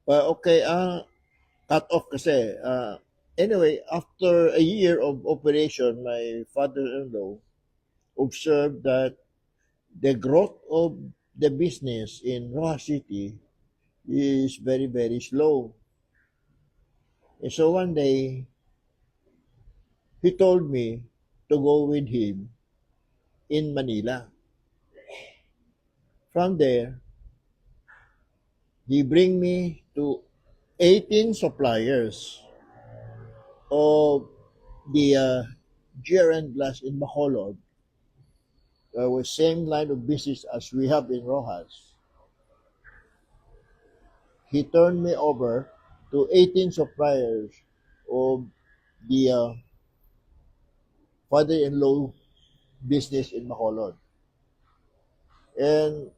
Okay, cut off kasi. Anyway, after a year of operation, my father-in-law observed that the growth of the business in Roa City is very, very slow. And so one day, he told me to go with him in Manila. From there, he bring me to 18 suppliers of the GRN glass in Bacolod, with same line of business as we have in Rojas. He turned me over to 18 suppliers of the father-in-law business in Bacolod. And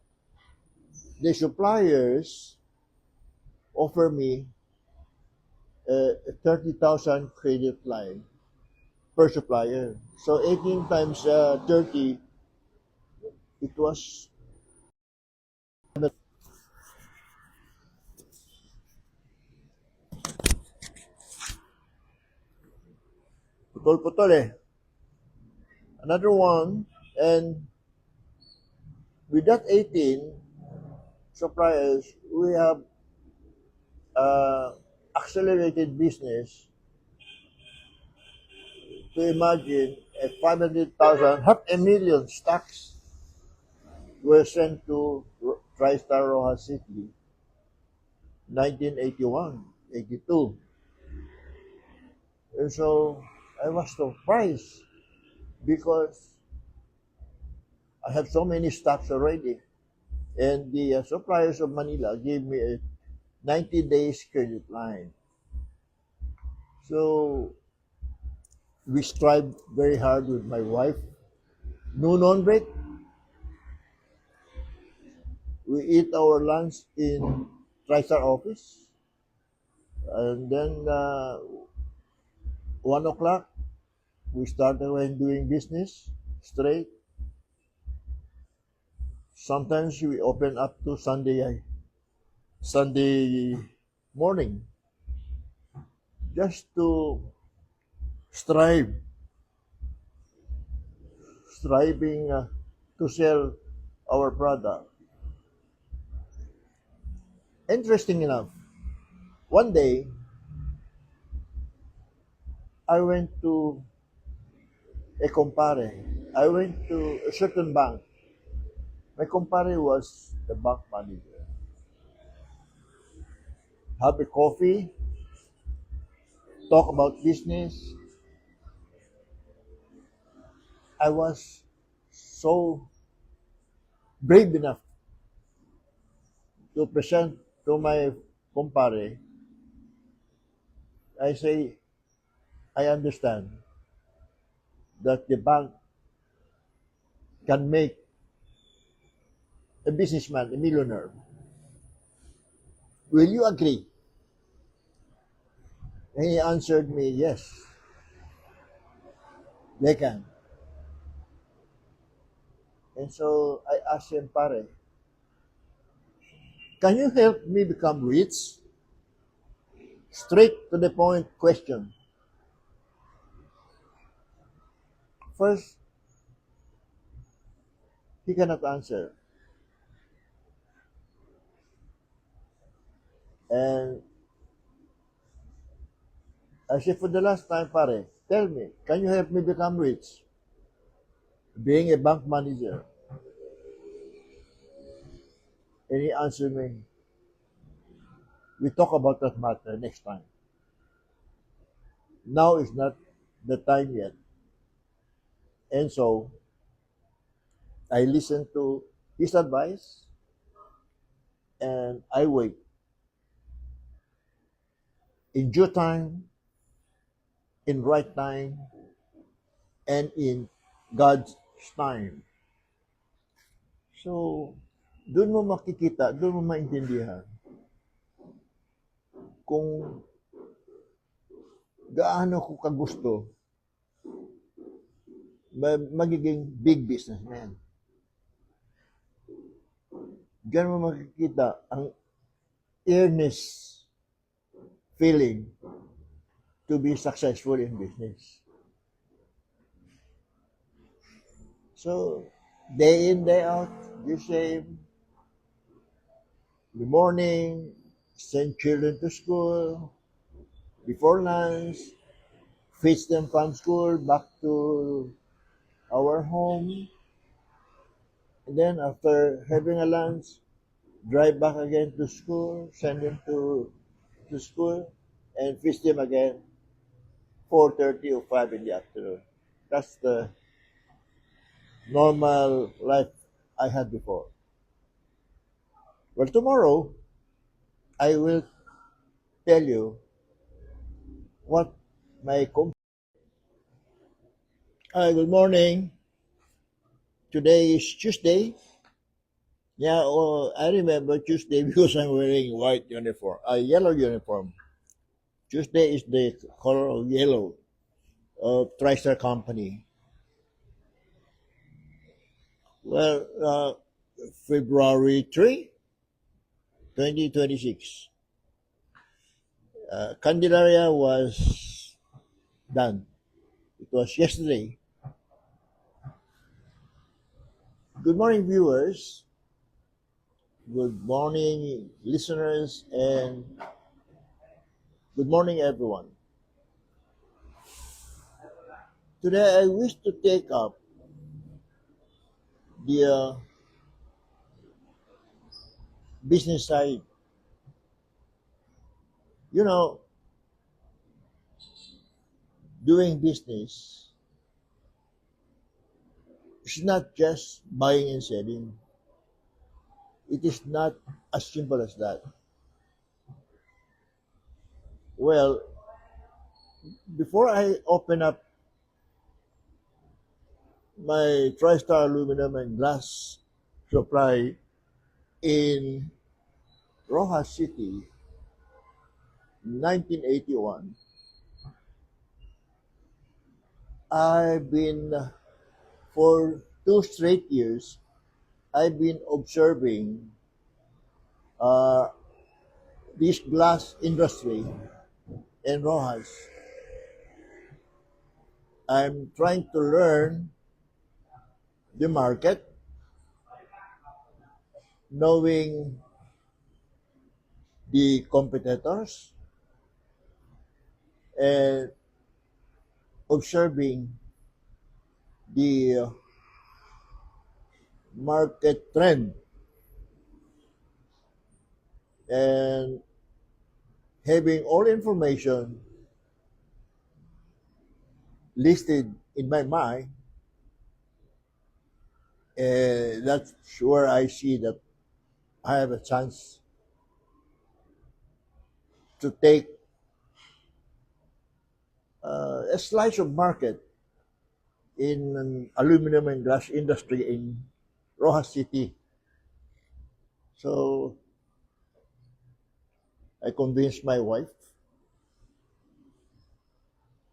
the suppliers offer me a 30,000 credit line per supplier. So 18 times 30, it was putol-putol eh. Another one, and with that 18 suppliers, we have uh, accelerated business to imagine a 500,000, half a million stocks were sent to TriStar Rojas City, 1981, 82. And so I was surprised because I have so many stocks already. And the suppliers of Manila gave me a 90 days credit line. So we strive very hard with my wife. Noon on break, we eat our lunch in TriStar office. And then 1 o'clock, we started when doing business straight. Sometimes we open up to Sunday morning just to strive, striving to sell our product. Interesting enough, one day I went to a compare. I went to a certain bank. My compare was the bank manager. Have a coffee, talk about business. I was so brave enough to present to my compare. I say, I understand that the bank can make a businessman a millionaire. Will you agree? And he answered me, yes, they can. And so I asked him, pare, can you help me become rich? Straight to the point question. First, he cannot answer. And I said, for the last time, pare, tell me, can you help me become rich? Being a bank manager. And he answered me, we talk about that matter next time. Now is not the time yet. And so I listened to his advice and I wait. In due time, in right time, and in God's time. So, doon mo makikita, doon mo maintindihan kung gaano ko kagusto magiging big businessman. Diyan mo makikita ang earnest feeling to be successful in business. So day in, day out, the same. In the morning, send children to school, before lunch, fetch them from school back to our home, and then after having a lunch, drive back again to school, send them to school, and fetch them again 4:30 or 5 in the afternoon. That's the normal life I had before. Well, tomorrow I will tell you what my Hi, good morning. Today is Tuesday. Yeah, oh, I remember Tuesday because I'm wearing white uniform, a yellow uniform. Tuesday is the color of yellow of TriStar Company. Well, February 3, 2026. Candelaria was done. It was yesterday. Good morning, viewers. Good morning, listeners, and good morning, everyone. Today, I wish to take up the business side. You know, doing business is not just buying and selling. It is not as simple as that. Well, before I open up my TriStar aluminum and glass supply in Rojas City, 1981, I've been, for 2 straight years, I've been observing uh, this glass industry in Rojas. I'm trying to learn the market, knowing the competitors, and observing the market trend, and having all information listed in my mind. That's where I see that I have a chance to take a slice of market in an aluminum and glass industry in Rojas City. So I convinced my wife.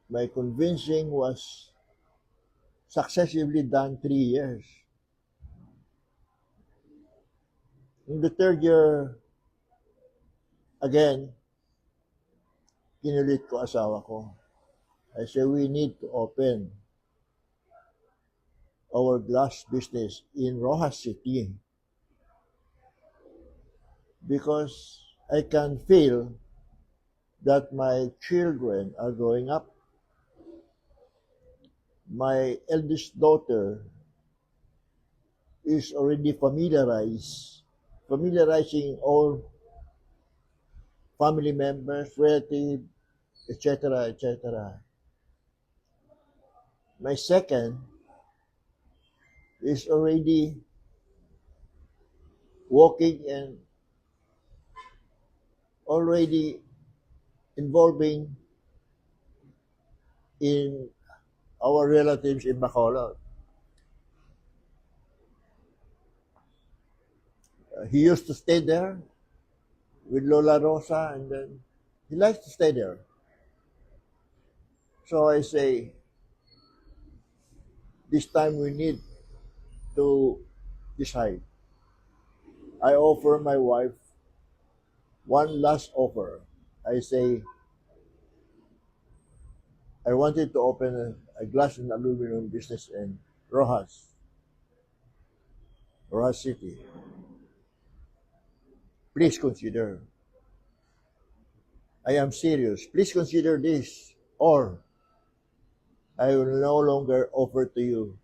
My convincing was successively done 3 years. In the third year, again, kinulit ko asawa ko. I said, we need to open our glass business in Rojas City because I can feel that my children are growing up. My eldest daughter is already familiarizing all family members, relatives, etc., etc. My second is already walking and already involving in our relatives in Bacolod. He used to stay there with Lola Rosa, and then he likes to stay there. So I say, this time we need to decide. I offer my wife one last offer. I say, I wanted to open a glass and aluminum business in Rojas, Rojas City. Please consider. I am serious. Please consider this, or I will no longer offer to you